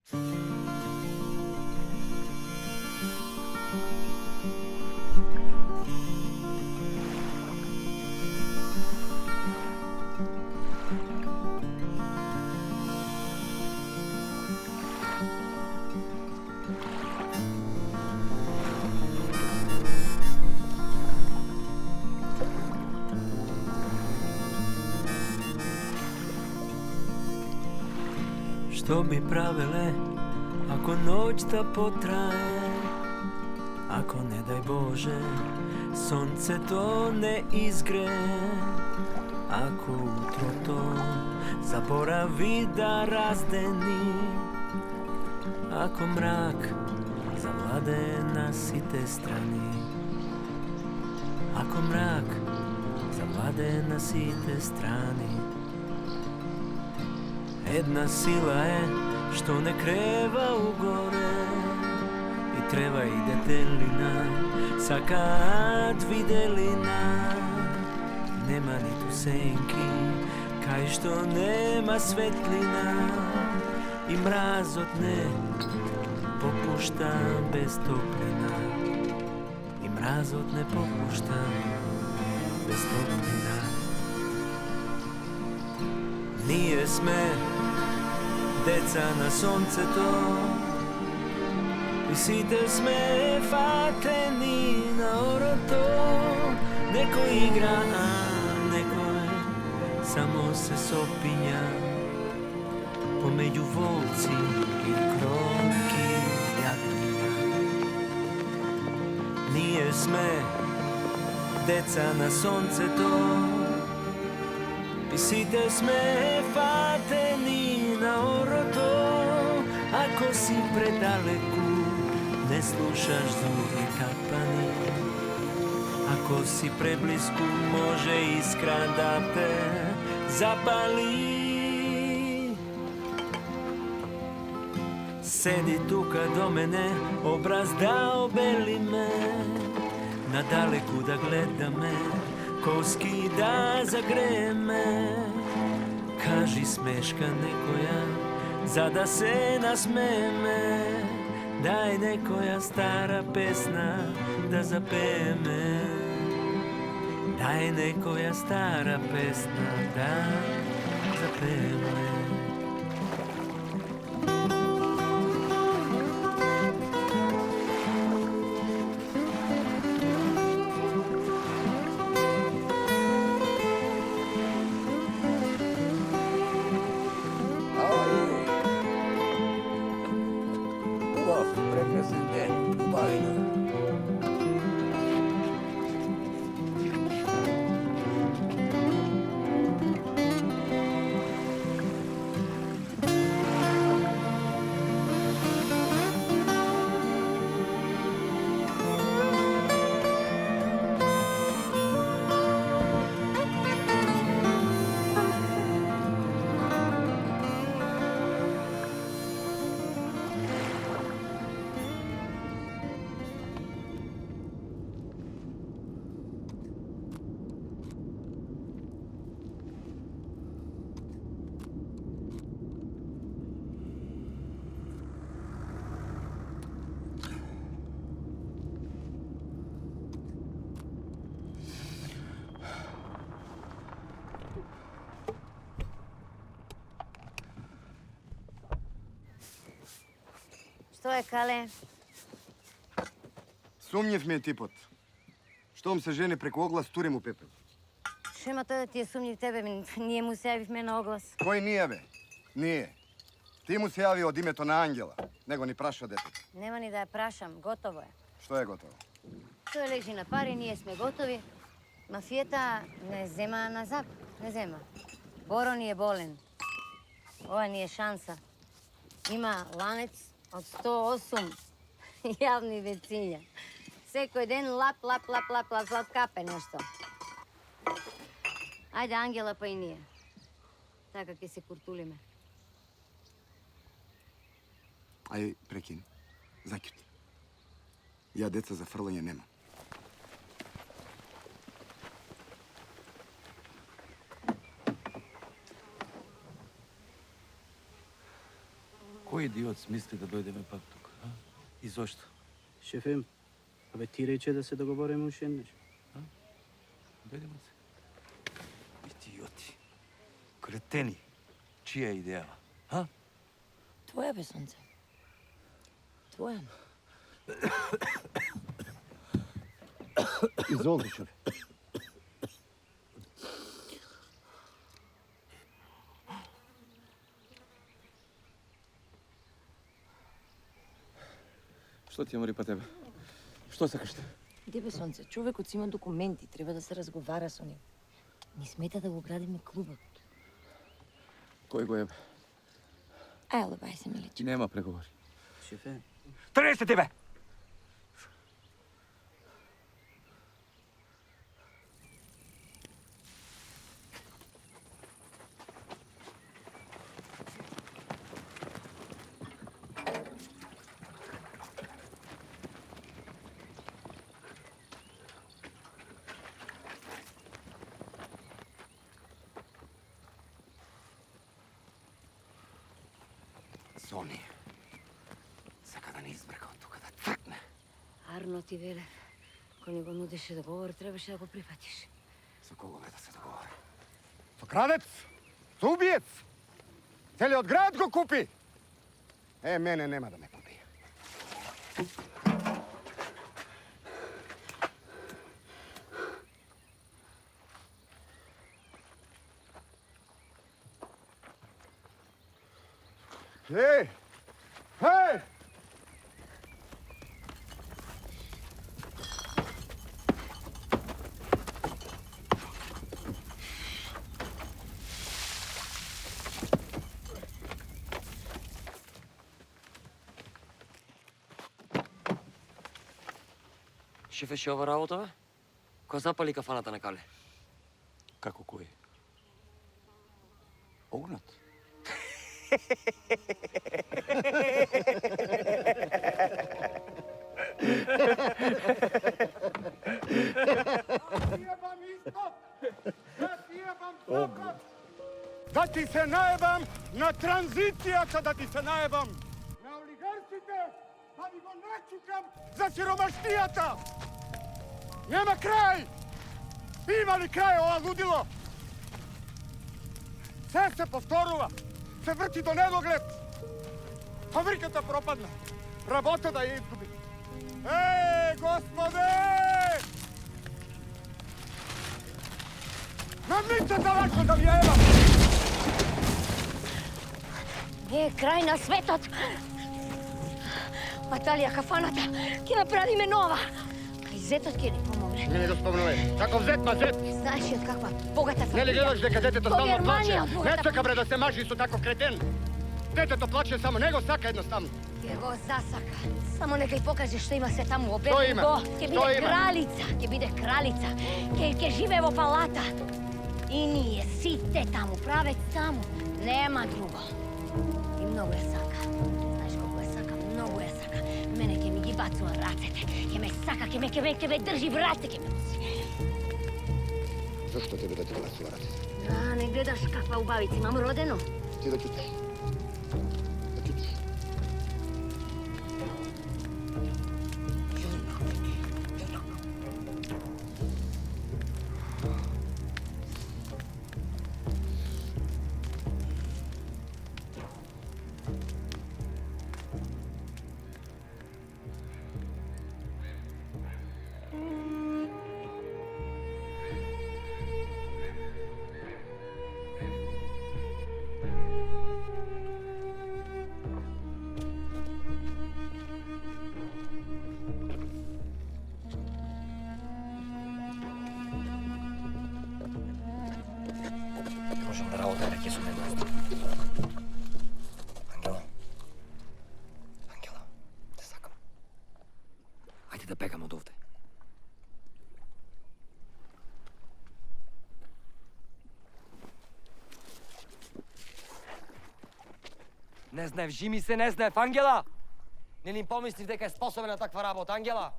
Što bi pravile ako noć ta potraje, ako ne daj Bože sunce to ne izgre, ako utro to zaboravi da razdeni, ako mrak zavlade na site strani, ako mrak zavlade na site strani. Jedna sila je što ne kreva u gore i treba i detelina sakad videlina. Nema ni tu senki kaj što nema svetlina i mrazot ne popušta bez toplina, i mrazot ne popušta bez toplina. Nije sme deca na sonce to, visite sme fateni na oroto. Neko igra, a neko je samo se sopinja pomeđu volci i kronki jagnja. Nije sme deca na sonce to, visite sme fateni na oroto. Ako si predaleku ne slušaš zvuke kapani, ako si preblisku može iskra da te zapali. Sedi tu kad do mene, obraz da obeli me, na daleku da gleda me, koski da zagreje me. Kaži smeška nekoja, za da se nasmeje me, daj nekoja stara pesna da zapeje me, daj nekoja stara pesna da zapeje me. Što je, Kale? Sumnjiv mi je tipot. Što mu se ženi preko oglas, turim u pepel. Šema to da ti je sumnjiv tebe, nije mu se javih mene oglas. Koji nije, be? Nije. Ti mu se javio od imetona Angela, nego ni praša dete. Nema ni da je prašam, gotovo je. Što je gotovo? To je leži na pari, nije sme gotovi. Mafijeta ne zema nazad, ne zema. Boro nije bolen. Ova nije šansa. Ima lanec od 108 javnih vecinja. Sveko den lap, kape nešto. Ajde, Angela pa i nije. Така ке се куртулиме. Aj, prekini. Zakjuti. Ja deca za frlanje nemam. Кой идиот смисли да дојдеме пак тука, а? И зошто? Шефе, абе ти рече да се договориме уште еднаш. Дојдеме се. Идиоти. Кретени. Чија е идејава, а? Твоја бе, сонце. Твоја. Изолди, шефе. Што ти мори па тебе? Што сакаш ти? Де бе, сонце, човекот си има документи, треба да се разговара со нив. Ни смета да го градиме клубот. Кој го ебе? Ајле, бај се, миличе. Нема преговори. Шефе, Тресте ти, бе! Сони, сака да не избрка од тука, да цркне. Арно ти велев. Кој ни го нудеше договор, требаше да го прифатиш. Со кого бе да се договори? Со крадец, со убиец. Целиот град го купи. Мене нема да ме купи. Ей! Ей! Шефе, ще ова работа, бе? Која запали кафаната на Кале? Како кој? Огнат? Ебам исток! Да ти ебам запад! Да ти се наебам на транзицијата, да ти се наебам! На олигарците, да ви го начукам за сиромаштијата! Нема крај! Има ли крај ова лудило? Се се повторува, се врти до недоглед. Фабриката пропадна, работата ја изгуби. Господе! Надмицата лакшо да ви ја ебам! Не е крај на светот! Аталија, кафаната, ќе направиме нова! Кај зетот ќе ни помогне. Не ми го спомнувай. Каков зет, ма зет? Знаеш ли од каква богата фамилија? Не ли гледаш дека детето Во стално Германија плаче? од Не богата сака бре да се мажи со таков кретен. Детето плаче само, него сака едноставно. Ќе го засака. Само нека и покаже што има се таму. Што Обеди има? го. Ќе Што биде има? кралица. Ќе биде кралица. Ќе живее во палата. И ние сите таму, правец таму. Нема друго. И многу ја сака. Знаеш колку ја сака? Многу ја сака. Мене ќе ми ги бацува рацете. Ќе ме сака, ќе ме држи в раце, ќе ме носи. Зашто тебе да ти бацува рацете? Не гледаш каква убавица имам родено? Ти да ќутиш. Да ќутиш. Можем да работаме ќе сум него. Ангела. Ангела, те сакам. Ајде да бегаме од овде. Не знаев, жими се, не знаев, Ангела! Не ни помислив дека е способен на таква работа, Ангела!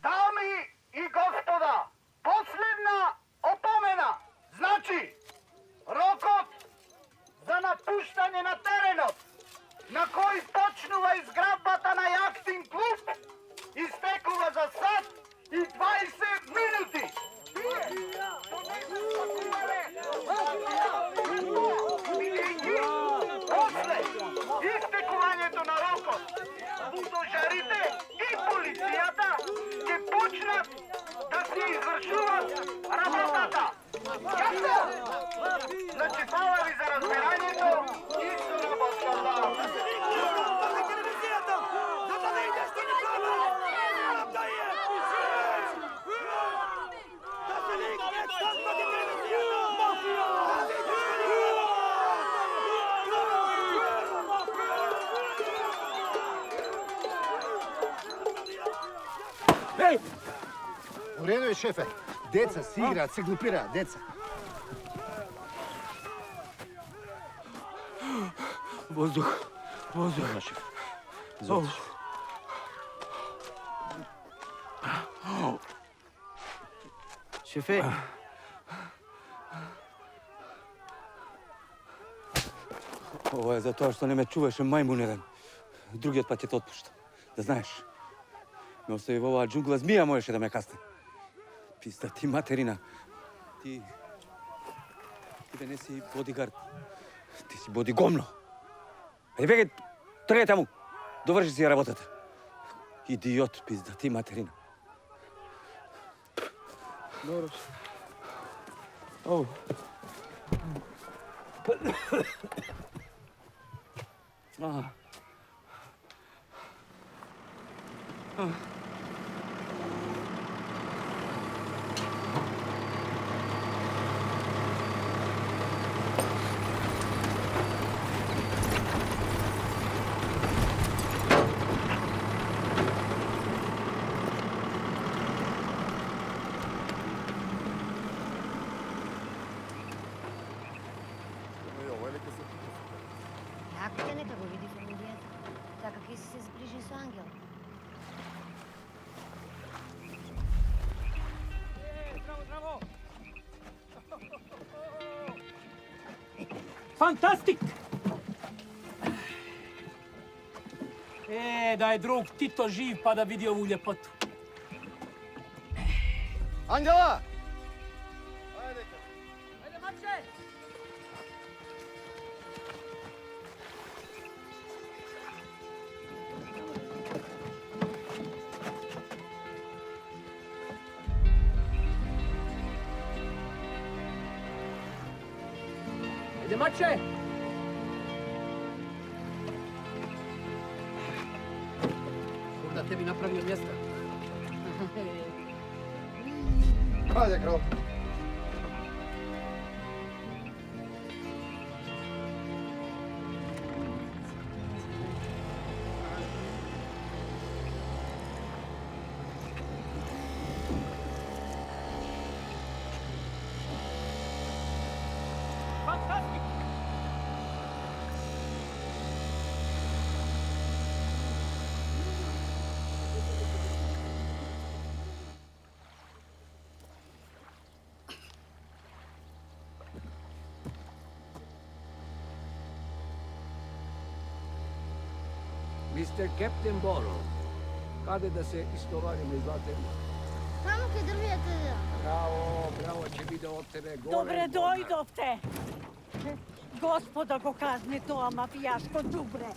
Дами и господа, последна опомена. Значи puštanje na terenot, na koji počnuva izgrabata na jaktin klub, istekува za sat i 20 minuti. После истекувањето на рокот, стожарите и полицијата ќе почнат да си извршуват работата. Јасно? Значи, фала ви за разбирањето и соработката. U redu je, šefe. Deca se igra, se glupira, deca. Vozduh, vozduh. Šef. Izvolite, šef. Šefe, Ovo je zato što ne me čuvaš, majmun jedan. Drugi otpad će te otpušta. Da znaš. Me ostavi ova džungla zmija možeš da me kasne. Pizda ti materina. Ti da nisi bodyguard. Ti si body gomno. Ajde begaj, trgaj tamo. Dovrši si работата. Idiot, pizda ti materina. dobro, šef. Oh. Ah. Ah. Ако те нека го види фамилијата, така ќе се зближи со Ангел. Fantastik! Da je drug Tito živ pa da vidi ovu ljepotu. Angela! Ajde, mače! Da tebi napravio mjesta. Hajde, krov. Fantastik! Mr. Captain Boro, kade da se istovarimo iz Latema? Tamo kje drvijete. Bravo, bravo, će biti od tebe gore. Dobre dojdovte. Gospoda go kazni to mafijaško dubre.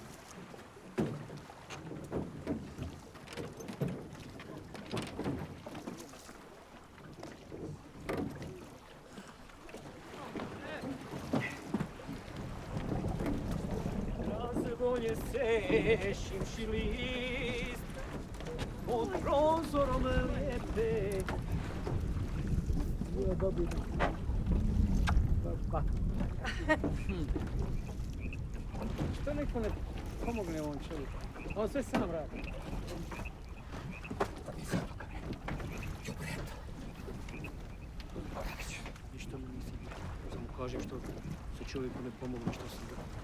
Razvolje se šimši list, pod prozorom lijepe. Pa. Što neko ne pomogne ovom čovjeku? On sve sam radi. Ništa mi nisi bio. Samo kažem što se čovjeku ne pomogne što sam radi.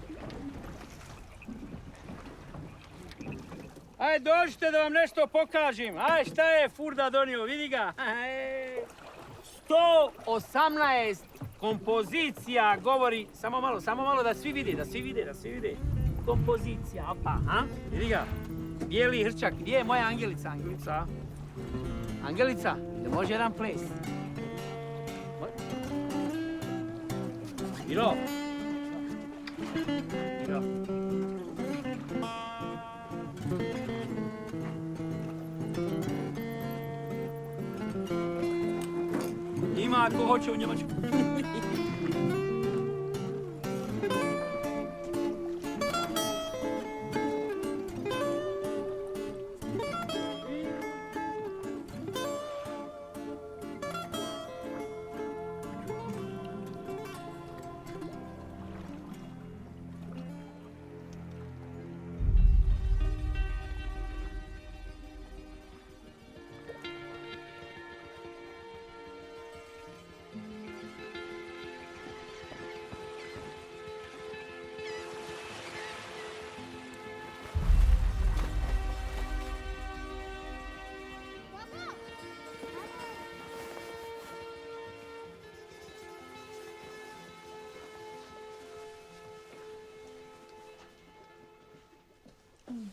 Aj, dođite da vam nešto pokažem. Aj, šta je Furda donio, vidi ga. 118 Kompozicija govori, samo malo da svi vide. Kompozicija, opa, a? Vidi ga, bijeli hrčak, gdje je moja Angelica? Angelica, da može jedan ples? Miro. Ima ako hoće u Njemačku.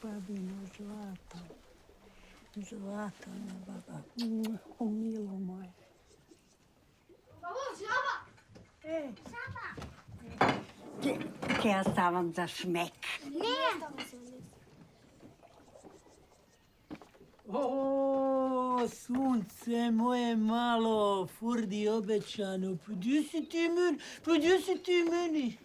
Babino zlato. Zlato na baba. O milo moje. Babo, žaba! Ej, Žaba! ja stavam za šmek. Ne! O, sunce moje malo, Furdi obećano, gdje si ti meni?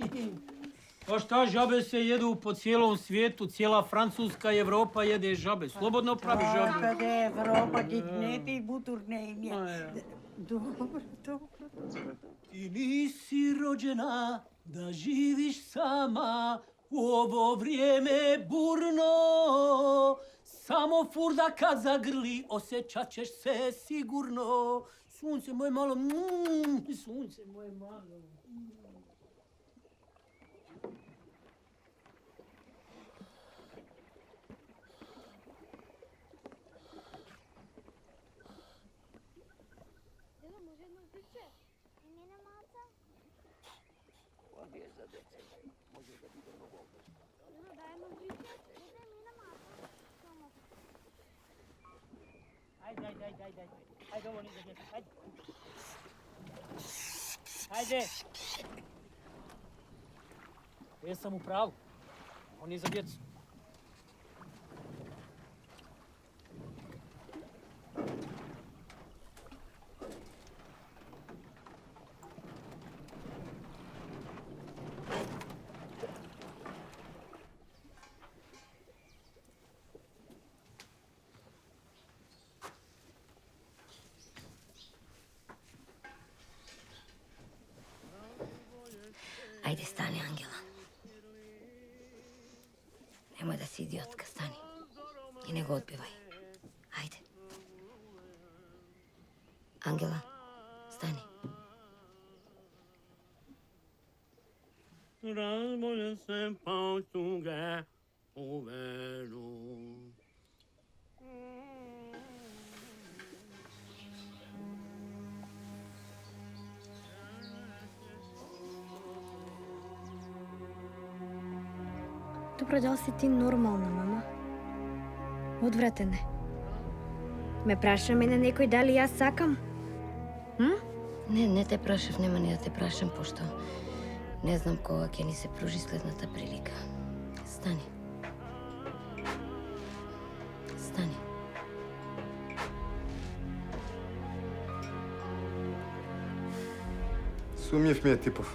Pa šta, žabe se jedu po cijelom svijetu, cijela Francuska i Evropa jede žabe. Slobodno pravi žabe. Kad je Evropa, ti ne bi buturne imje. Dobro. Ti nisi rođena da živiš sama u ovo vrijeme burno. Samo Furda kad zagrli, osjećat ćeš se sigurno. Sunce moje malo, sunce moje malo. Ajde, ovo nije za djecu, ajde. Ja sam u pravu, ovo nije za djecu. Ajde, stani, Angela. Nemoj da si idiotka, stani. I nego odbivaj. Ajde. Angela, stani. Razbolje se pa tuge uvedu. Dobro, da li si ti normalna, mama? Odvratene. Me praša мене некој дали јас сакам? Не те прашав, нема ни да те прашам, пошто не знам кога ќе ни се пружи следната прилика. Стани. Стани. Sumnjiv mi je tipov.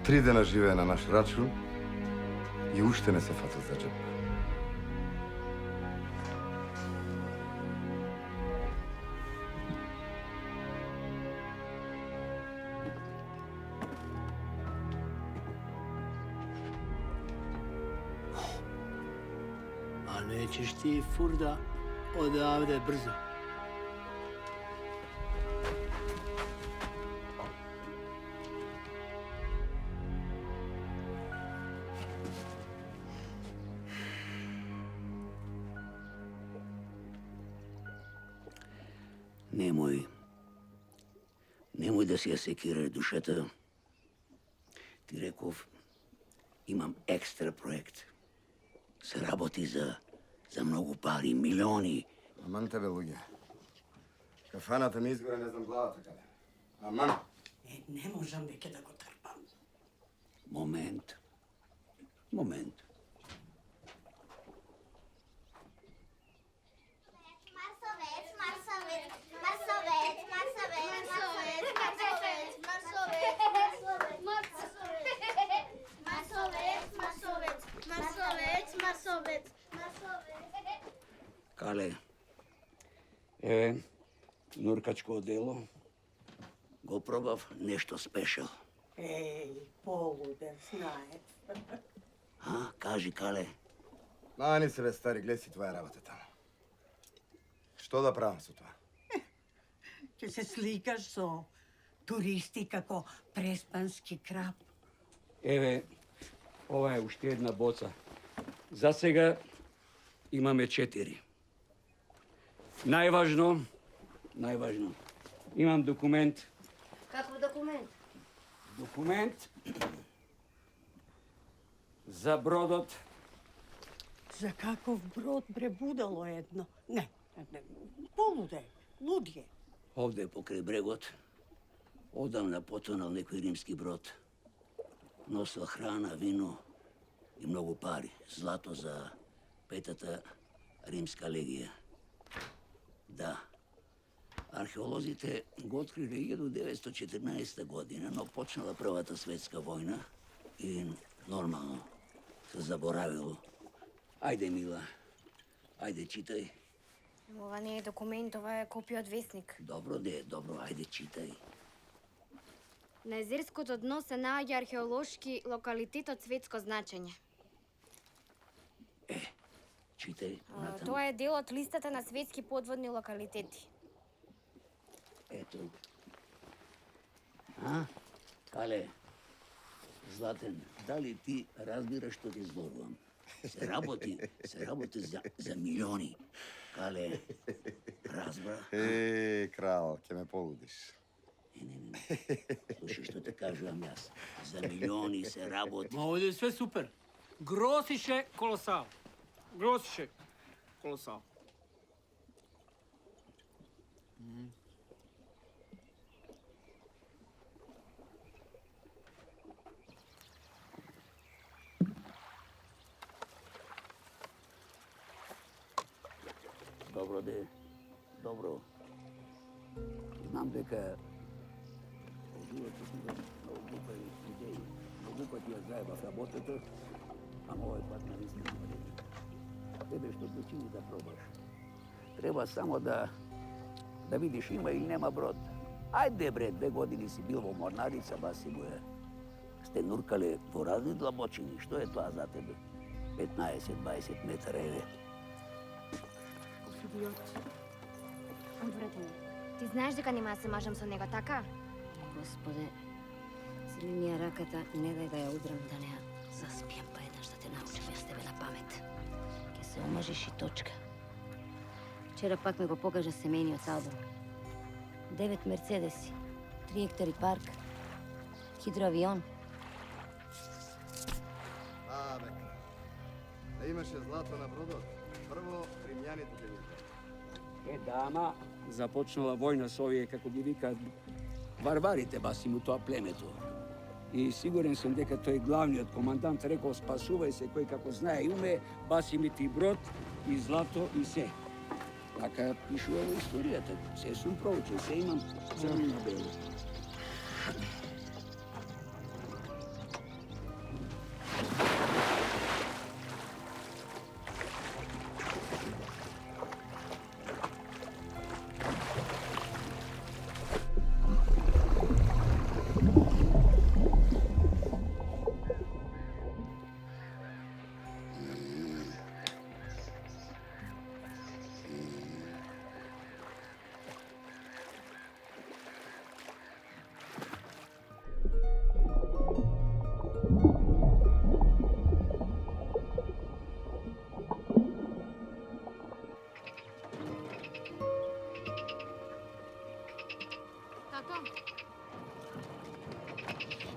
Tri dana žive na naš račun i ušte se fata za džep. A nećeš ti, Furda, odavde brzo. Nemoj да си ја секираш душата. Ти реков, имам екстра проект. Се работи за многу пари, милиони. Аман тебе, луѓе. Кафаната ми изгоре, не знам главата каде. Аман. Не можам веќе да го трпам. Момент. Кале, нуркачко дело. Го пробав нешто спешал. Полуден, знаеш. Кажи, Кале. Мани се, бе, стари, гледай си твоја работа тамо. Што да правам со тоа? Ќе се сликаш со туристи како преспански краб. Еве, ова е уште една боца. За сега имаме 4. Најважно, имам документ. Каков документ? Документ за бродот. За каков брод, бре, будало едно? Не, полуде, лудје. Овде покрај брегот, одамна потонал некој римски брод. Носел храна, вино и многу пари. Злато за петата римска легија. Да. Археолозите го откриле 1914 година, но почнала Првата светска војна и нормално се заборавило. Ајде, Мила, ајде, читај. Ова не е документ, ова е копија од весник. Добро, ајде, читај. На езерското дно се наоѓа археолошки локалитет од светско значење. Читај. Тоа е дел од листата на светски подводни локалитети. Ето. Кале, Златен, дали ти разбираш што ти зборувам? Се работи за милиони. Кале, разбра? Крал, ќе ме полудиш. Не. Слушай што те кажувам јас. За милиони се работи. Ма овде е све супер. Гросише колосал. Добро. Знам дека животот си многу глупави идеи. Многу пати ја заебав работата, ама овој пат на вистина вреди. Тебе што те чини да пробаш. Треба само да видиш има или нема брод. Ајде, бре, 2 години си бил во морнарица, баси го е. Сте нуркале во разни длабочини. Што е тоа за тебе? 15-20 метара, еве. Идиот. Одвратен. Ти знаеш дека нема да се мажам со него, така? Господе, си ли ми ја раката, не дај да ја удрам, да не ја заспијам, па еднаш да те научам јас тебе на памет. Ке се омажиш и точка. Вчера пак ми го покажа семејниот албум. 9 мерцедеси, 3 хектари парк, хидроавион. Бе, да имаше злато на бродот, прво римјаните ќе видат. Дама започнала војна со овие, како ги викаат, варварите, баси му тоа племето. И сигурен сум дека тој главниот командант рекол спасувај се кој како знае и уме, баси ми ти брод и злато и се. Така пишува во историјата. Се сум проучил, се имам црно на бело.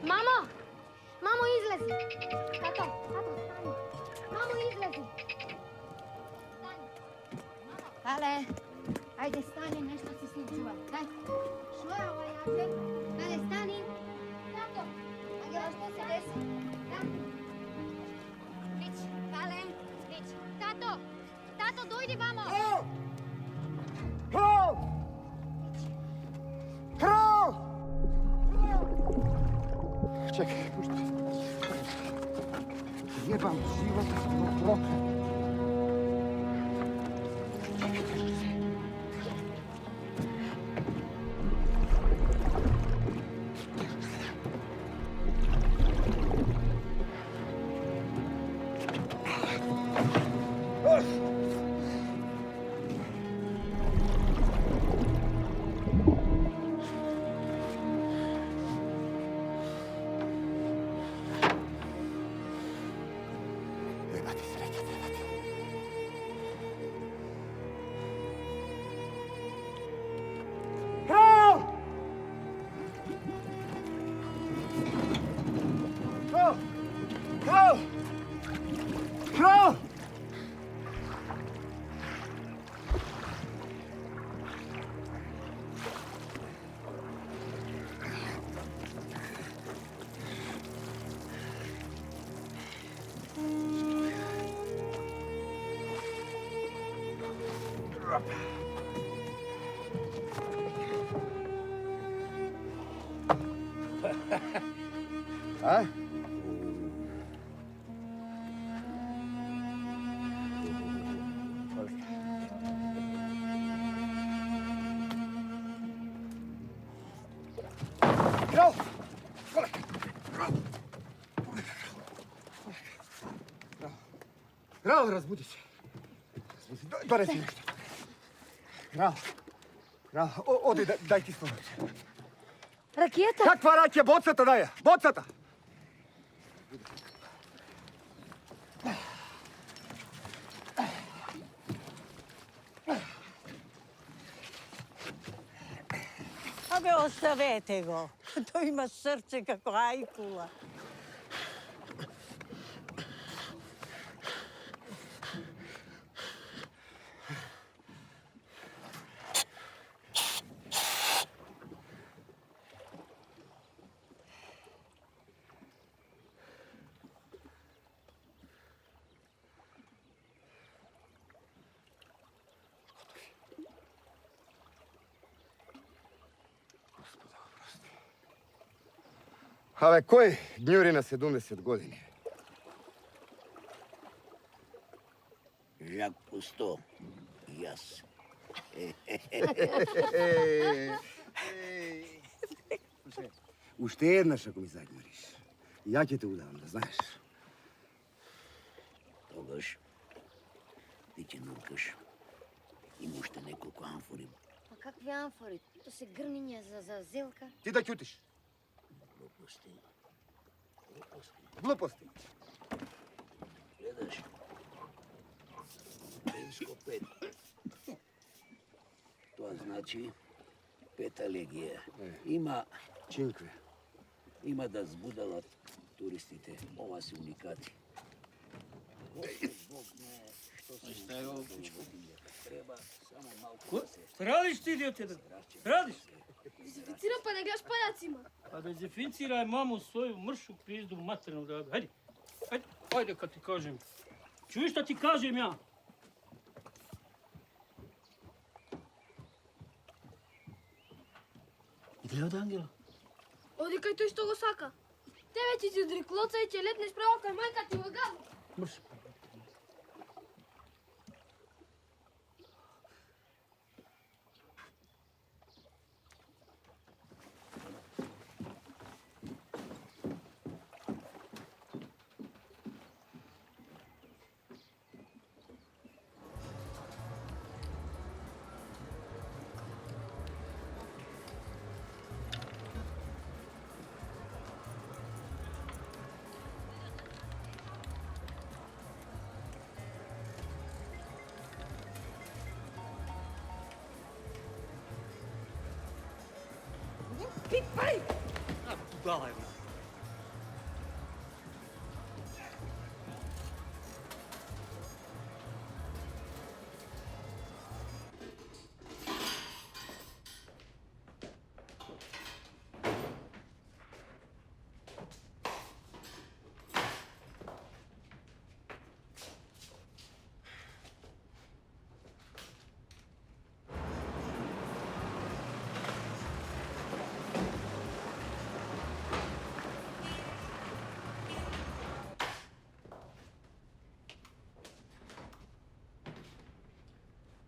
Mamo! Mamo, izlezi! Tato, stani! Mamo, izlezi! Stani! Ale, ajde stani, nešto si slučila. Daj, što je ovaj jače? Ale, stani! Tato! Angela, što se desi? Da? Vić, Pale! Vić! Tato! Tato, dojdi vamo! Krov! Krov! Čekaj, pušti. Jebam život, proklet. Krov! Krov! Krov! Krov! A? Krov! Krov, razbudi se. Donesi nešto. Krov. Krov, odi, daj ti stvar. Raketa! Kakva rakija? Bocata daje! Bocata! Абе, оставете го. Той има сърце како айкула. Абе, кой гнюри на 70 години? Жак Кусто и аз. Уште еднаш ако ми загмариш. Ја ќе те удавам, да знаеш. Тогаш ти ќе нуркаш. Има уште неколку амфори. Pa kakvi amfori? To se grminje za zelka. Ти да ќутиш. Глупости. Глупости. Глупости. Гледаш? Римско 5. Тоа значи пета легија. Има Чинкве. има да збудалат туристите. Ова се уникати. Бог знае што се случува. Треба само малку да се... Radiš ti, idiote? Radiš? Dezinficiram pa ne graš paljacima. Pa dezinficiraj mamu svoju mršu pizdu materinu da... Hajde, hajde kad ti kažem. Čuješ šta ti kažem ja? Gdje od Angela? Оди кај тој што го сака. Тебе ќе си удри клоца и ќе летнеш право кај мајка ти во газа. Мрш. Pipaj! A, budala jedna.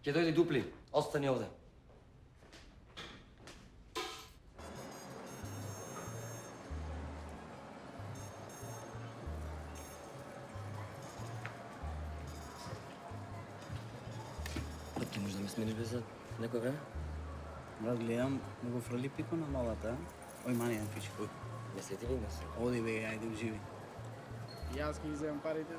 Ќе дојде Дупли. Остани овде. Ќе можеш да ме смениш без за некој време? Брат, гледам, да го фрли пико на малата. Ој, мани, на пичко. Не сети ли се? Оди, бе, ајде, уживи. И јас ки ги земам парите.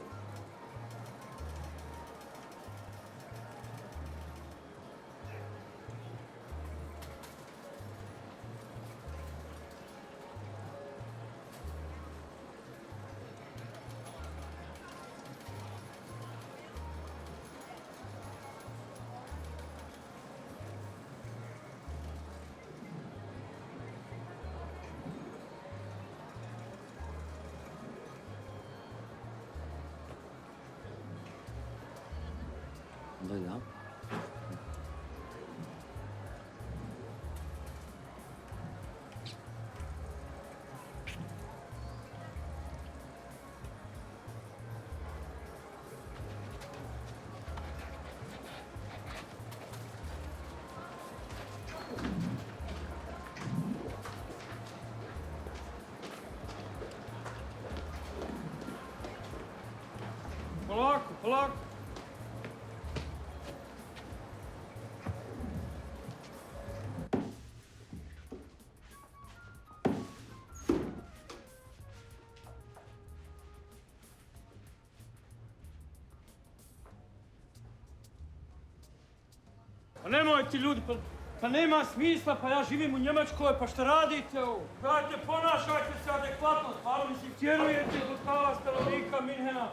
Дојде, а? Polako, polako. Pa nemojte ljudi, pa nema smisla, pa ja živim u Njemačkoj, pa šta radite ovo? Dajte, ponašajte se adekvatno, stvarno mislim, tjerujete od kao stanovnika Minhena.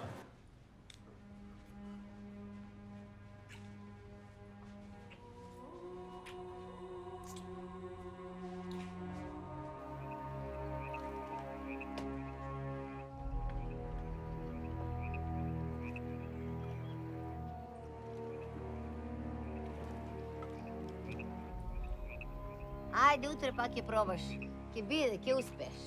Ajde, utre pa ke probaš. Ke bide, ke uspeš.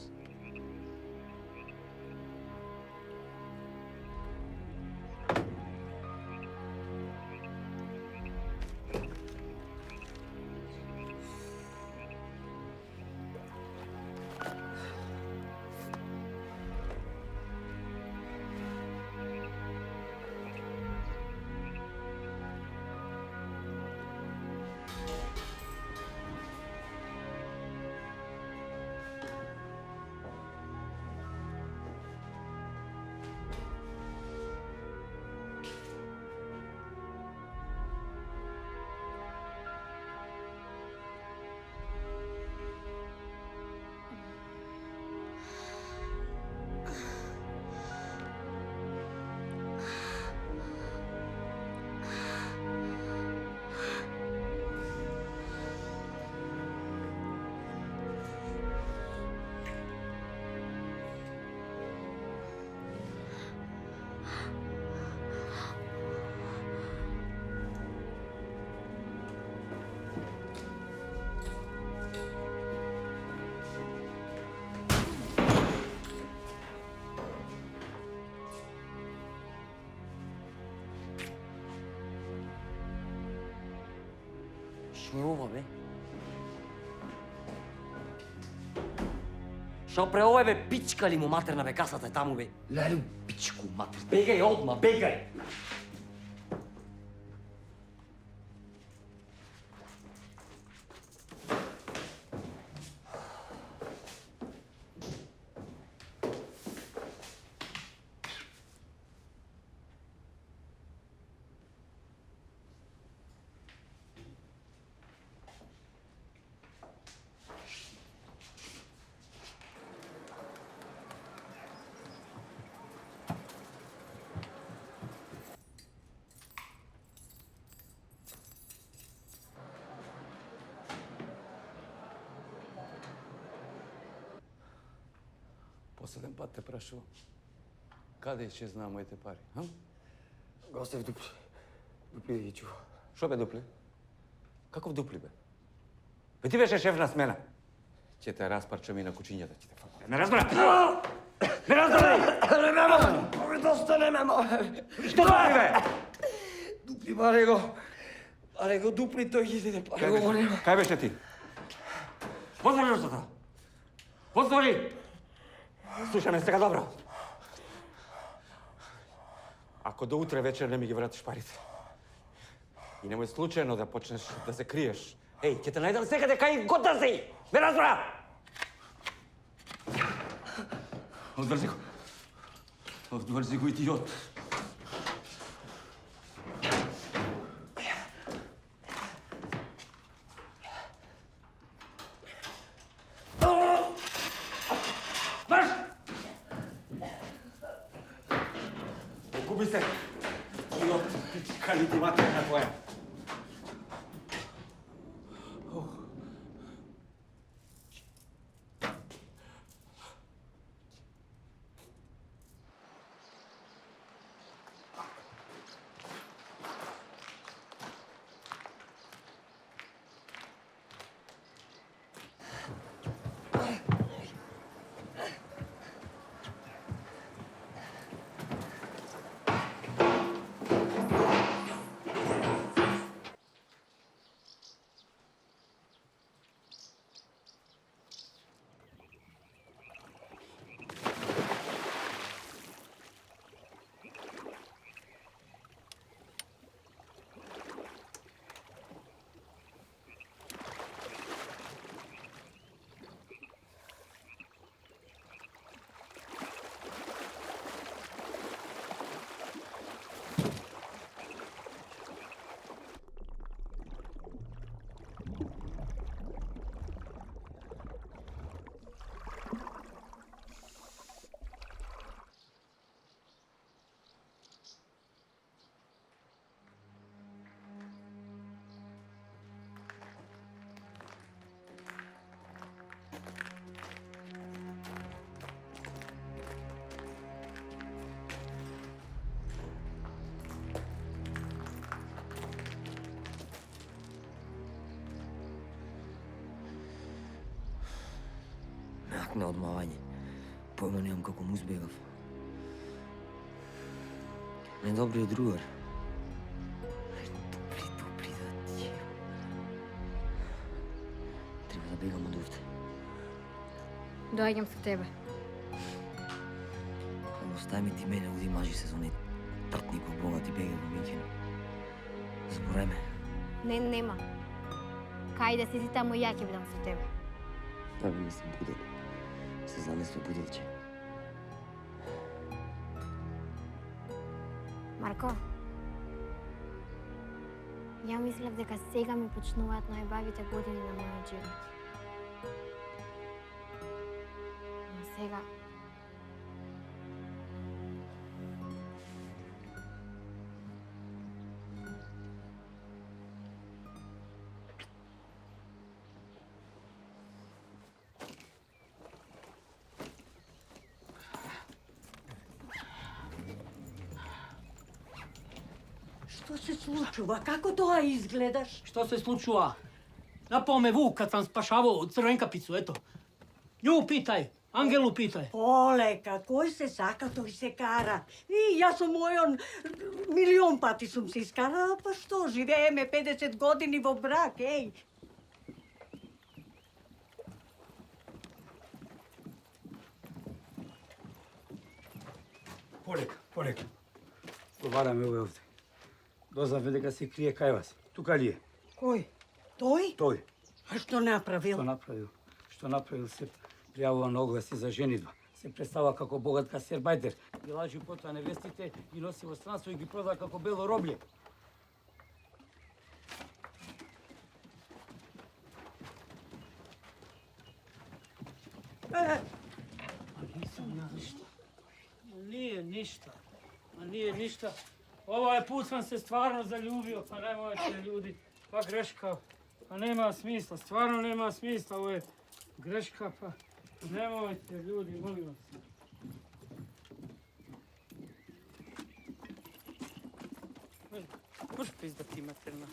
Що е ова, бе? Що пре ова, бе, пичка ли му матерна, бе, касата е таму, бе? Лелю, пичку, матер, бегај одма, бегај! Последен път те прашувам. Каде ще знам моите пари, а? Госте в дупли. Дупли ги чува. Шо бе дупли? Каков дупли, бе? Бе ти беше шеф на смена. Ќе те распарчам и на кучињата ќе те факам. Не разбра! Не разбра! Не мемо! Ove доста не мемо! Што дупли, бе? Дупли, баре го дупли, тој ги иде, паре го нема. Кај беше ти? Отвори устата! Отвори! Слушай ме сега добро. Ако до утре вечер не ми ги вратиш парите и немој случајно да почнеш да се криеш, еј, ќе те најдам секаде кај год да си! Ме разбра! Одврзи го. Одврзи го, идиот. Марш! Окупи се! Идиот, кали ти матерна твоја. Акне одмавање. Појма немам како му збегав. Недобриот другар. Дупли да ти. Треба да бегам од овде. Доаѓам со тебе. Остави ми ти мене, уди мажи се за онaj тртников богати бега во Минхен. Заборај ме. Не, нема. Кај да си таму, ја ќе бидам со тебе. Стави ми се будел. Се замества буделче. Марко, ја мислев дека сега ми почнуваат најбавите години на мојот живот. Но сега... Што се случува? Како тоа изгледаш? Што се случува? Напал ме Вук кад сам спашавao од Црвенкапицу, ето. Нju питај, Ангелу питај. Полека, кој се сака, тој се кара. И јас со мојон милион пати сум се искарала, па што, живееме 50 години во брак, еј. Полека. Зговараме овде. Дознавме дека се крие кај вас. Тука ли е? Кој? Тој? Тој. А што направил? Што направил се пријавува на огласи за женидба. Се представа како богат кастербајтер. Ги лажи потоа невестите, ги носи во странство и ги прода како бело робле. Nisam ja ništa. Nije ništa. Ovaj put sam se stvarno zaljubio, pa nemojte ljudi. Pa greška, pa nema smisla, stvarno nema smisla. Ovo je greška, pa nemojte ljudi, molim vas. Uš pizda ti materna.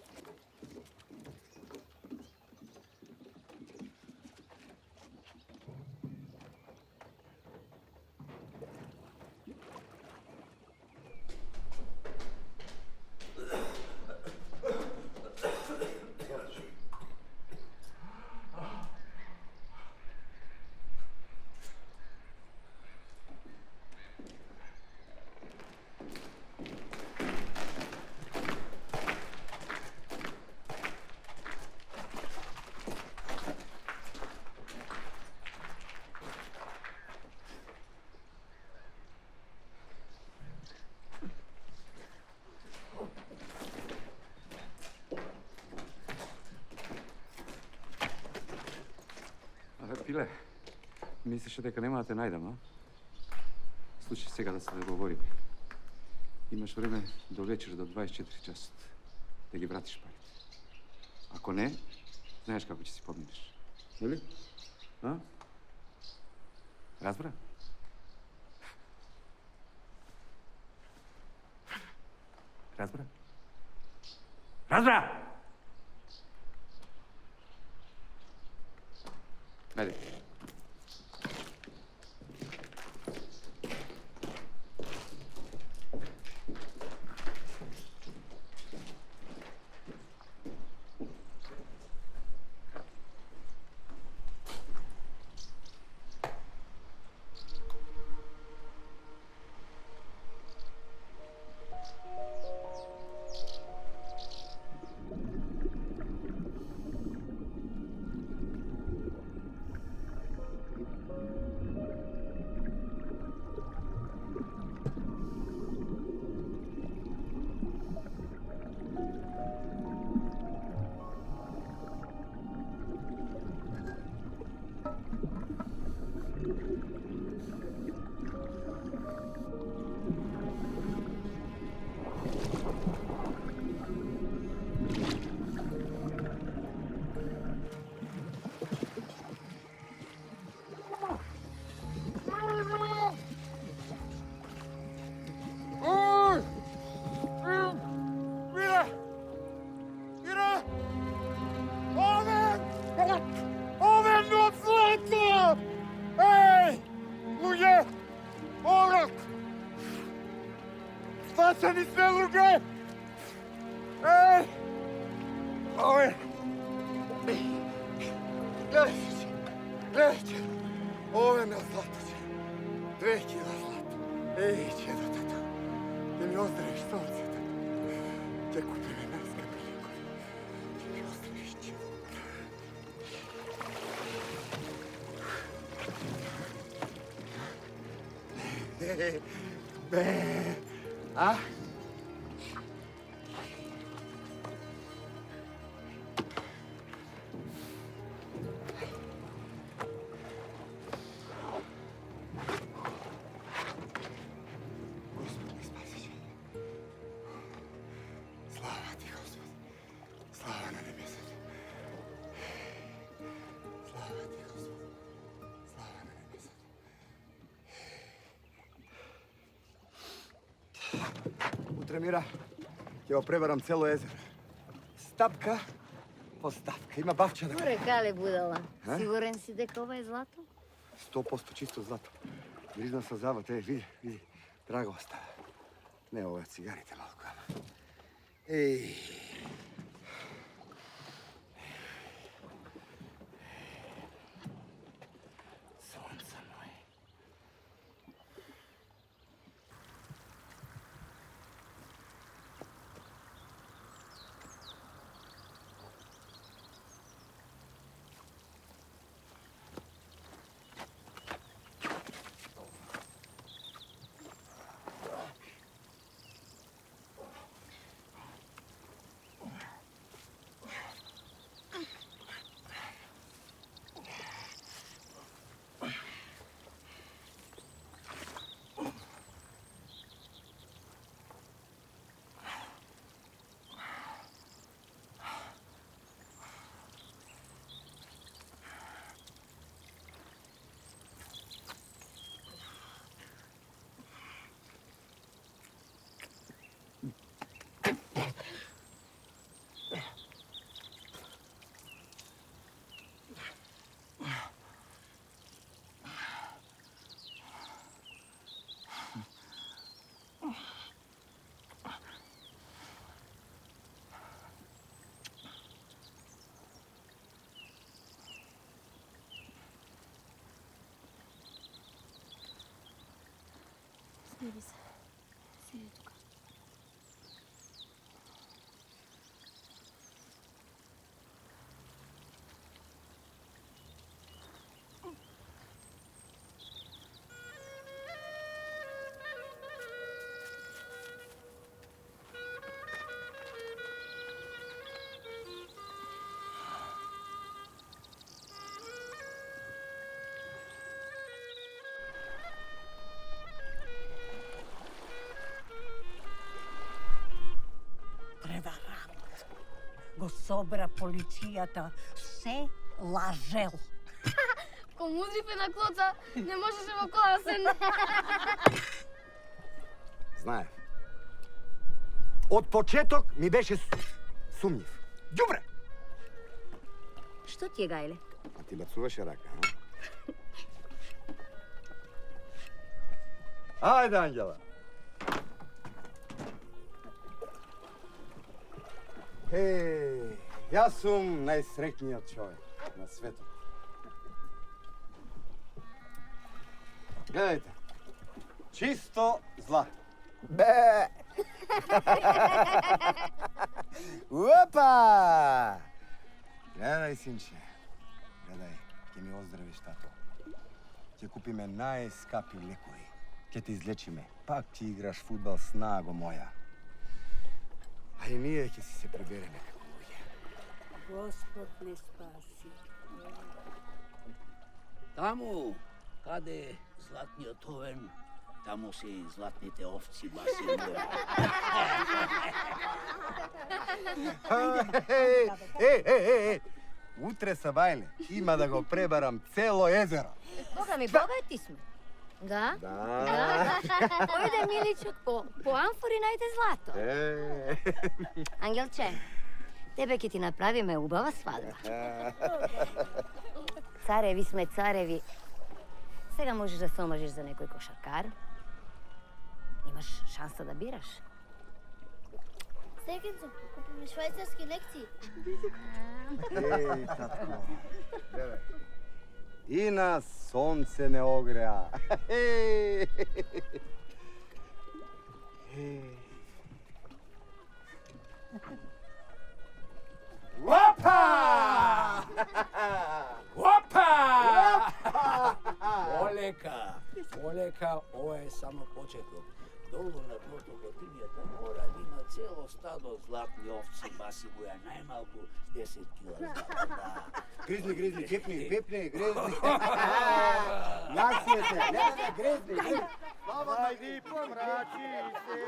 Pile, misliš дека нема да те најдам, а? Случи сега да се договорим. Имаш време до вечер, до 24 часот, да ги вратиш парите. Ако не, знаеш како ќе си поминеш. Нели? А? Разбра? Разбра? Разбра! Ајде. Spašeni sve luke! Ej! Ove! Gledajte! Ove na zlatoće. 2 kila zlata. Ej, čedo tato. Da mi ozdraviš stolce, tato. Te kupi me najskuplji lijekovi. Da mi ozdraviš, čedo. A? Gospod mi spasiće. Slava ti, Gospod. Slava na nebesa. Slava ti, Gospod. Slava na nebesa. Utramira, ja prevaram celo jezero. Stapka po stavka. Ima bavčana. Уре, кале будала. Сигурен си дека ова е злато? 100% чисто злато. Гризна сълзават, види, драго остава. Не, ова е цигарите малко, ама. Ей! Сонце мое. Иди се. Седи тук. Треба работа. Го собра полицијата. Се лажел. Ко мудрифе на клоца, не можеше во кола се не. Знаев. Од почеток ми беше сумњив. Ѓубре! Што ти е, Гајле? А ти бацуваше рака, а? Ајде, Ангела. Јас сум најсреќниот човек на светот. Гледајте. Чисто злато. Бе! Опа! Гледај, синче. Гледај, ќе ми оздравиш, тато. Ќе купиме најскапи лекови. Ќе те излечиме. Пак ќе играш фудбал снаго моја. А и ние ќе си се пребереме како луѓе. Господ не спаси. Таму, каде е златниот овен, таму се и златните овци, баси моја. Утре са бајле. Има да го пребарам цело езеро. Бога ми, богати сме. Да? Да. Појде миличок по амфори најде злато. Ангелче, тебе ќе ти направиме убава свадба. Цареви сме цареви. Сега можеш да се омажиш за некој кошаркар. Имаш шанса да бираш. Стекенцо, купиме швајцарски лекции. Еј, татко. Гледај. И на сонце не огреа. Опа! Опа! Олека, олека, ова е само почеток. Долу на дното готињата мора да има цело стадо златни овци, баси моја, најмалку 10 кила злата. Гризни, пипни, гризни. Јасијте, гризни. Ајди, помрачи се.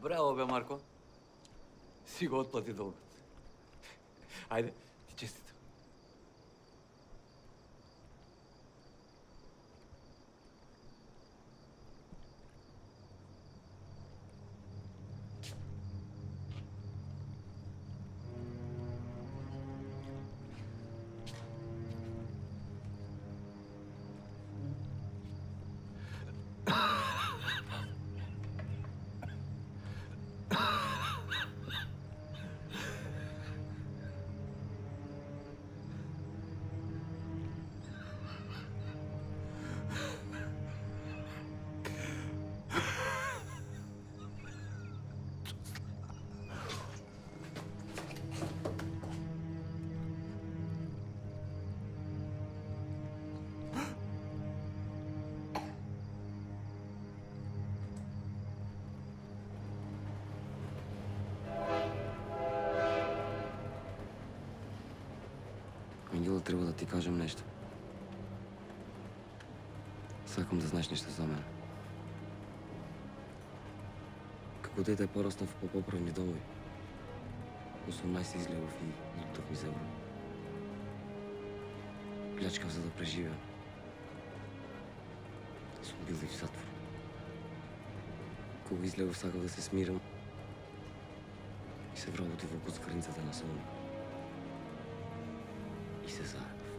Браво, бе, Марко. Си го отплати долгот. Ајде, ти честито. Ангела, трябва да ти кажем нещо. Сакам да знаеш нещо за мен. Како дете пораснав по поправни домови. 18 излегов и лутав ми за евро. Плячкав за да преживя. Сум бил и в затвор. Кога излегов, сакав да се смирам и се вработив во коцкарницата на Сони. И се заебав.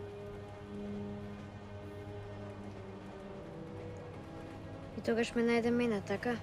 И тогаш ме најде мене, така?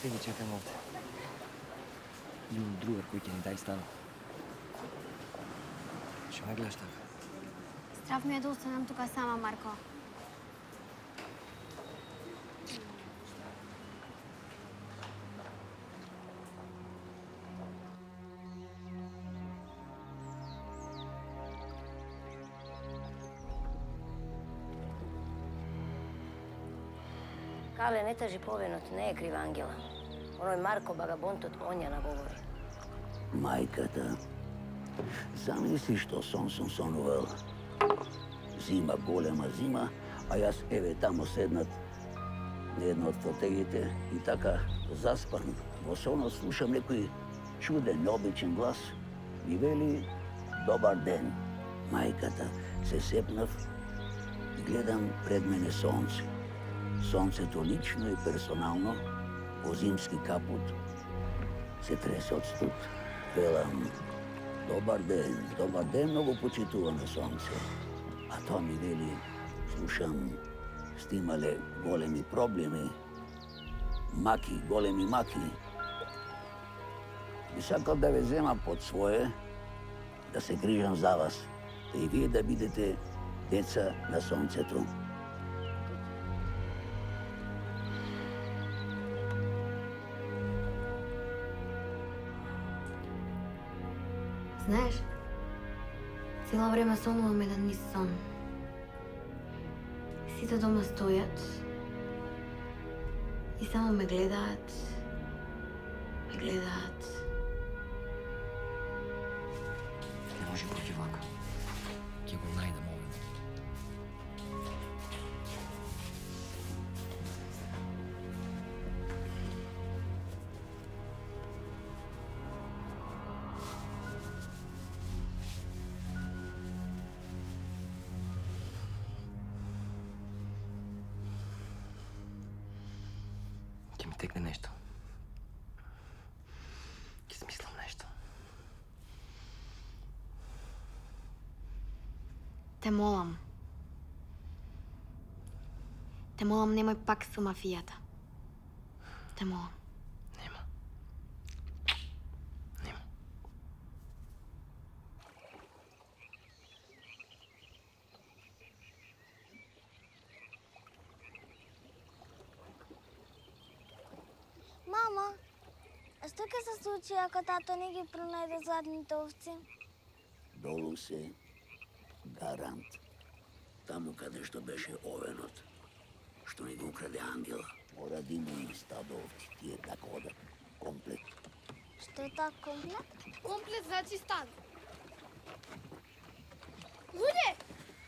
Те ги чекам овде. Имам другар кој ќе ни дај стана. Што ме гледаш така? Страв ми е да останам тука сама, Марко. Кале, не тажи повинот, не е крива Ангела. Оној Марко багабонтот он ја наговори. Мајката, замисли што сон сум сонувал. Зима, голема зима, а јас еве тамо седнат на една од фотелите и така заспан во сонот слушам некој чуден, необичен глас. Ми вели добар ден. Мајката, се сепнав и гледам пред мене сонце. Сонцето лично и персонално, по зимски капут, се тресе од студ. Велам, добар ден, многу почитувано сонце. А тоа ми вели, слушам, сте имале големи проблеми, маки, големи маки. Би сакал да ве зема под свое, да се грижам за вас, да и вие да бидете деца на сонцето. Знаеш, Цело време сонувам еден низ сон. Сите дома стојат и само ме гледаат. Ме гледаат. Не може проти вака. Ќе го најдем овој. Ќе ми текне нешто. Ќе смислам нешто. Те молам. Те молам, немој пак со мафијата. Те молам. Нема. Мама, а што ќе се случи ако тато не ги пронајде зладните овци? Долу се, гарант. Таму каде што беше овенот, што ни го украде Ангела. Мора да има и стадо овци, тие така одат, комплет. Што е так комплет? Комплет значи стадо. Луѓе,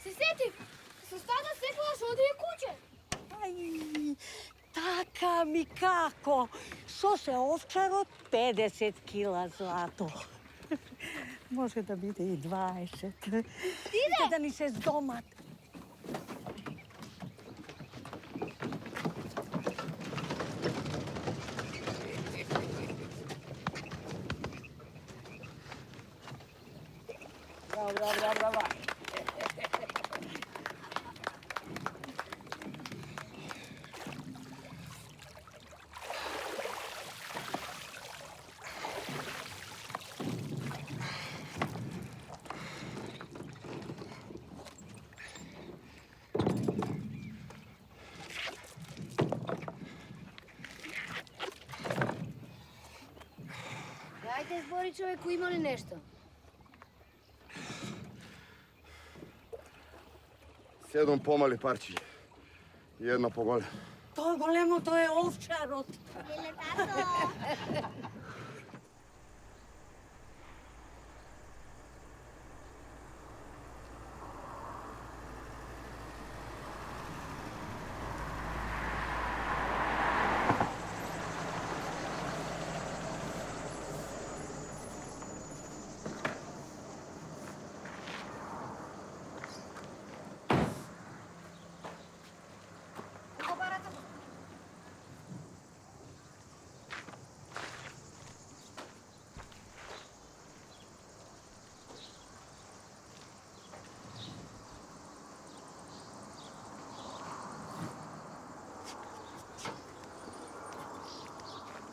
се сетив. Со стадо секогаш оди и куќе. Ај, така ми како. Со се овчарот 50 кила злато. Може да биде и 20. Иде да ни се здомат. Браво. Дајте збори, човеку, има ли нешто? 7 помали парчиња и една поголема. Тоа големото е овчарот. Леле, тато!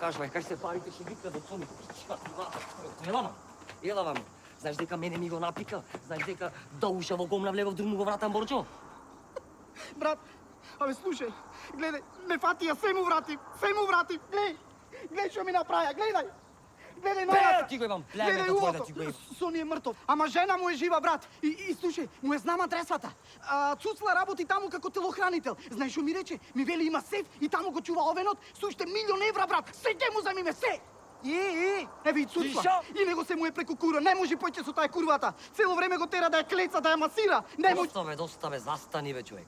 Кажувај се парите ќе ги крадат они. Ела вамо. Знаеш дека мене ми го напика? Знаеш дека до уша во гомна влегов, друг му го вратам борчо? Брат, абе слушај, гледај, ме фатија, се му вратив, гледај што ми направија, гледај новата. Ти го имам, племето твој да ти го имам. Сони е мртов, ама жена му е жива, брат. И слушај, му е знам адресата. Цуцла работи таму како телохранител. Знаеш што ми рече? Ми вели има сеф и таму го чува овенот, со уште 1.000.000 евра, брат. Се ќе му замиме, се! Еве и Цуцла. И него се му е преку кура. Не може поќе со таа курвата. Цело време го тера да ја клеца, да ја масира. Не може. Доста бе, застани бе, човек.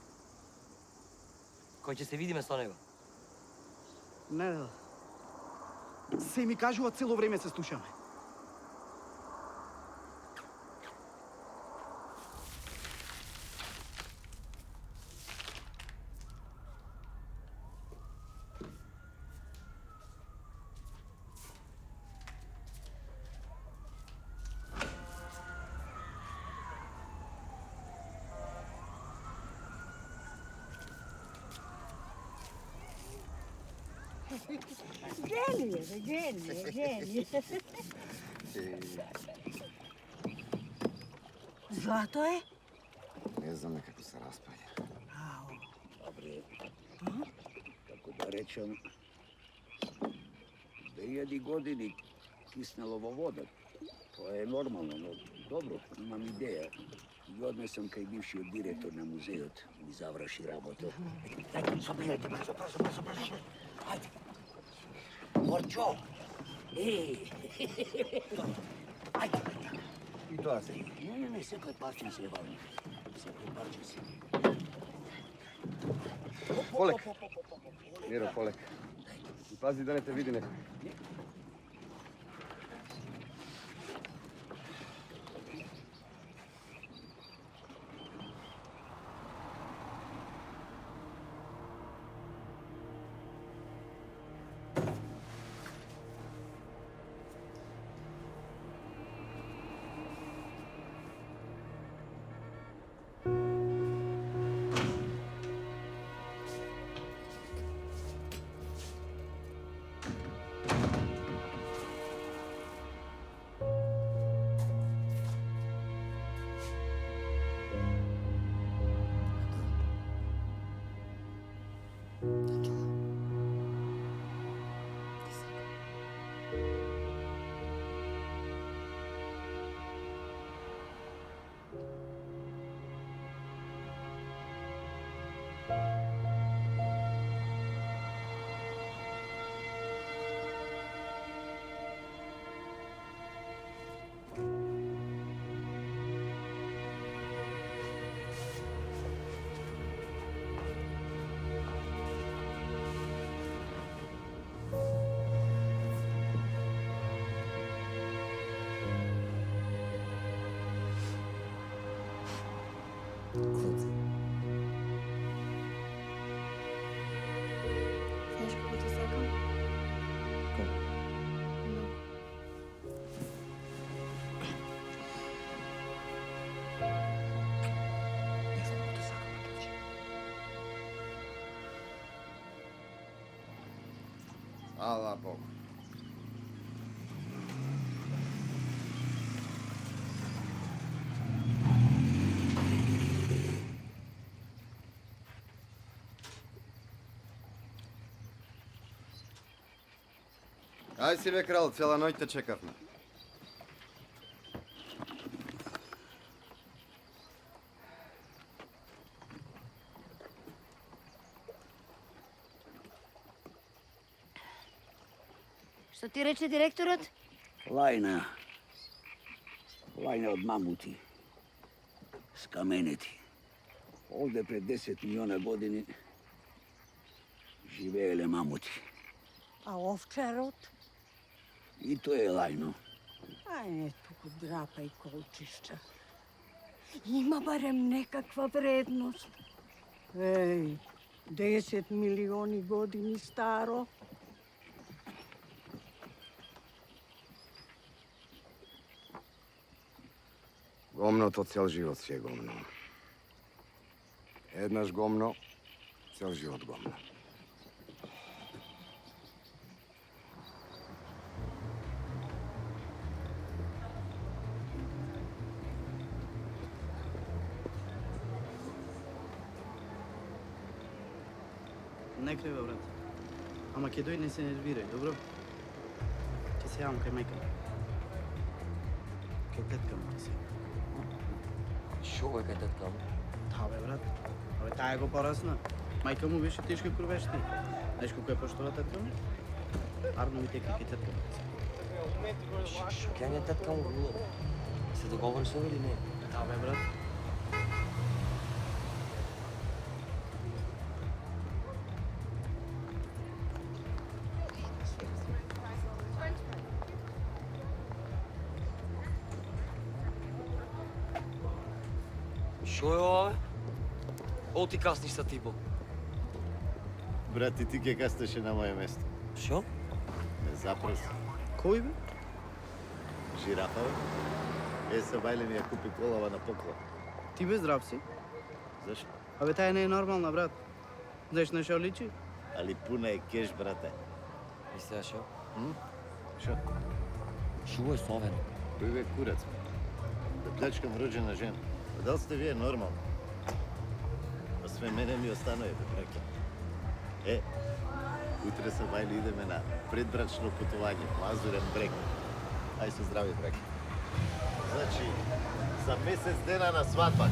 Кој ќе се видиме со него? Не, се ми кажува, цело време се слушаме. Генije. Злато е? Не знаме како се распаѓа. Добре. Како да речем, 2000 години киснело во вода. Тоа е нормално, но Dobro, imam ideja. I odnesem kaj bivši direktor na muzejot mi završi rabotu. Dajte, sobrirajte, brzo. Hajde. Morčo! Ej! Hajde. I to se. Ne, sekaj parčen se je valni. Sekaj parčen se. Polek. Miro, polek. I pazi da ne te vidi neko. Знаеш какво ти сакам? Много. Hvala Bogu. Aj si bе, král, celá noć te čekavme. Što ti reče direktorat? Lajna od mamuti. Skameneti. Ovdje pred 10 miliona godini živele mamuti. A ovčarot? I to je lajno. Aj, ne tu drapa i kolčišća. Ima barem nekakva vrednost. Ej, 10 milioni godini staro. Gomno to cel život si je gomno. Jednaš gomno, cel život gomno. Не крива, брат. Ама ќе дојде, не се нервирај, добро? Ќе се јавам кај мајка. Кај тетка му ќе се. Шо е кај тетка му? Да, бе, брат. Абе, таа го порасна. Мајка му беше тешка курвешти. Знаеш колку ја поштова тетка му? Арно ми текли кај тетка му. Шо ќе не тетка му било? Се договори со или не? Да, бе, брат. Шо е ова, бе? О, ти касниш са типо. Брат, и ти ќе касташе на моје место. Шо? Не запроси. Кој бе? Жирафа, бе. Са Бајле ми ја купи колава на поклон. Ти бе здрав си? Зашо? Абе, таа не е нормална, брат. Знаеш на шо личи? Али пуна е кеш, брате. И сега шо? Шо? Шо е словено? Тој бе курац. Да плячкам роđена жена. А дали сте вие нормални? А све мене ми останува, бе, браке. Е, утре са Бајле идеме на предбрачно путување, Мазурен брег. Ај со здраве, браке. Znači, za mjesec dana na svadba.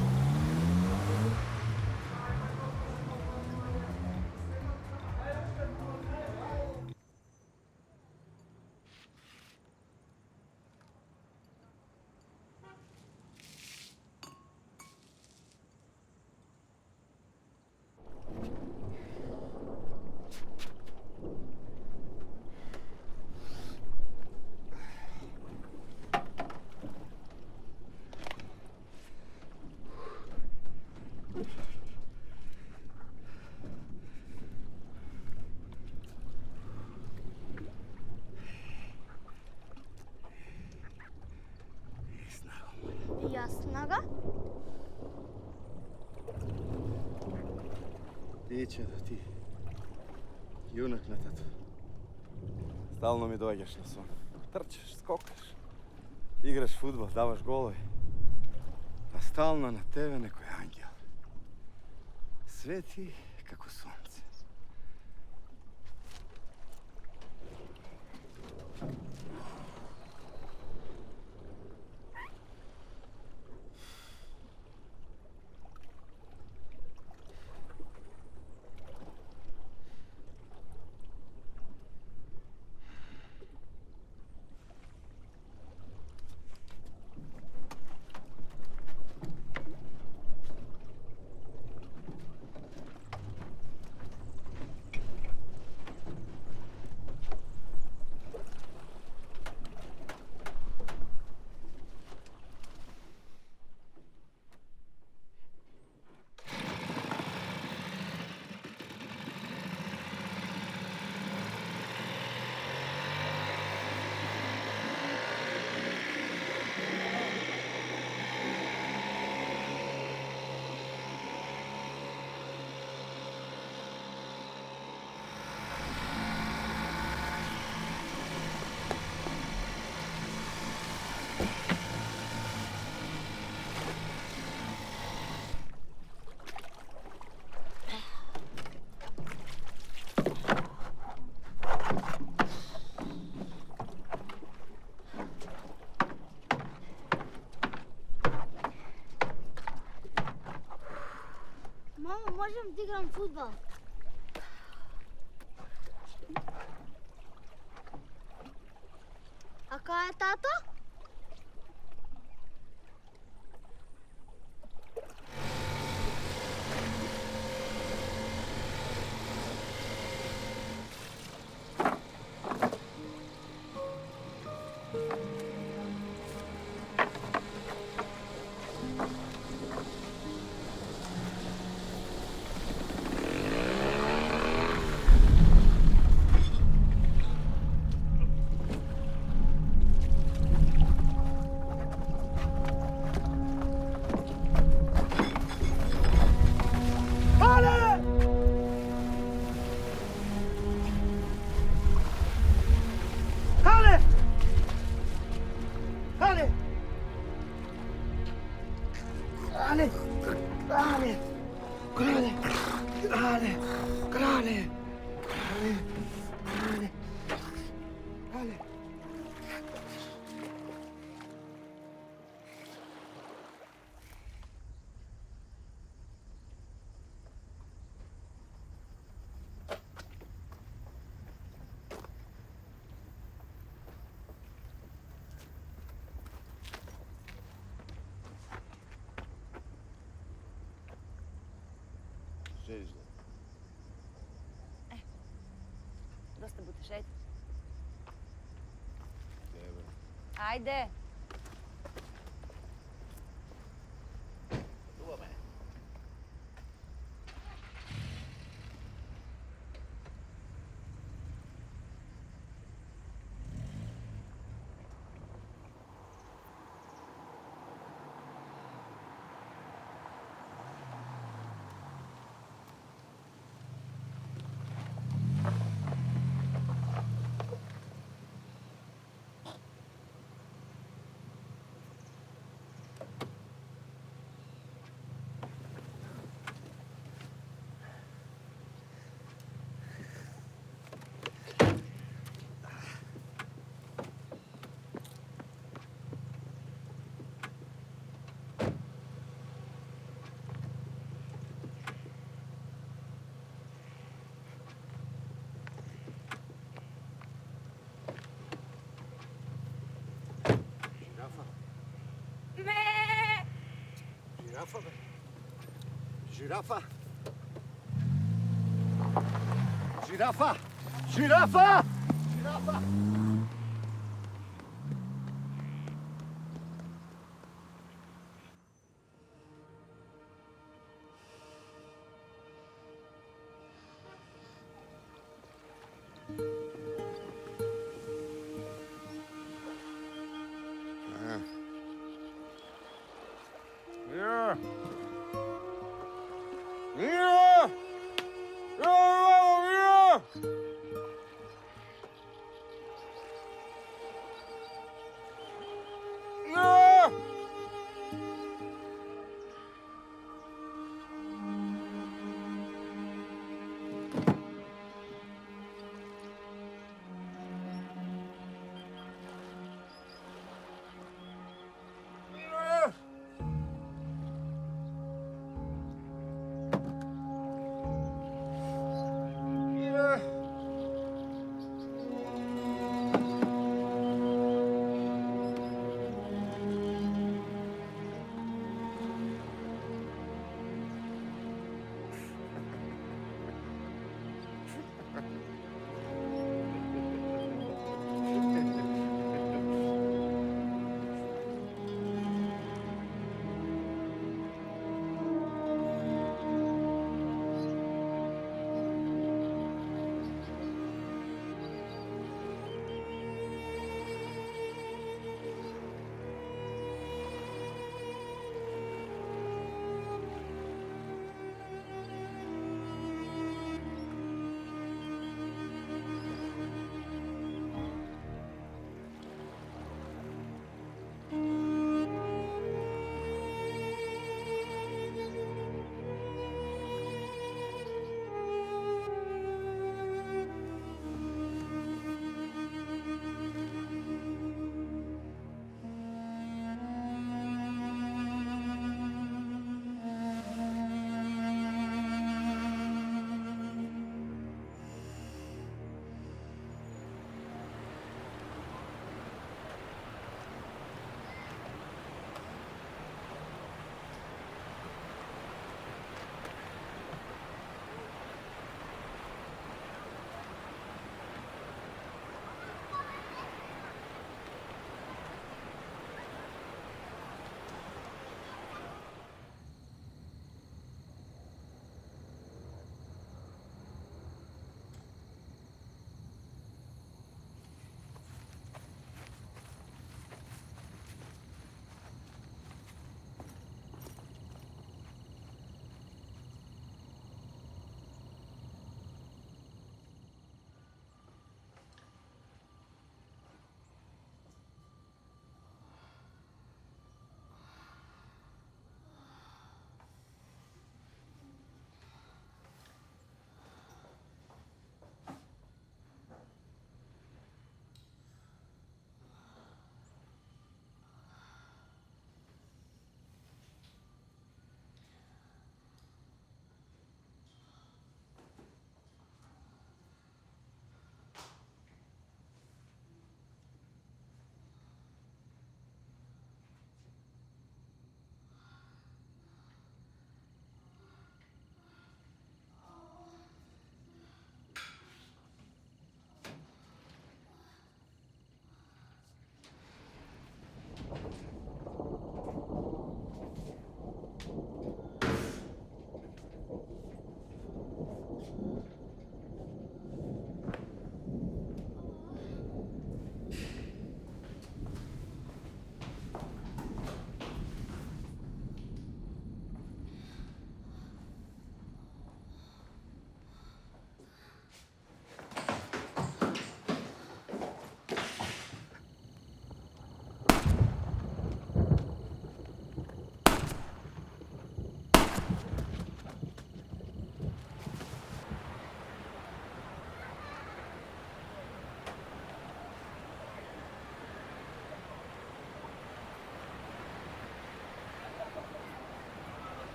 Jasna ga? Iće da ti, junak na tatu. Stalno mi dođeš na son. Trčeš, skokaš, igraš fudbal, davaš golove. A stalno na tebe neko je anđel. Sve ti kako sunce. Mamo, možem da igram fudbal? A kaj je tato? Dosta bute šeć. Ajde. žirafa, bе. Žirafa. Žirafa. Žirafa. Žirafa. Mira! Mira! Mira!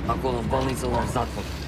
Ako lov bolnica, lov zatvor.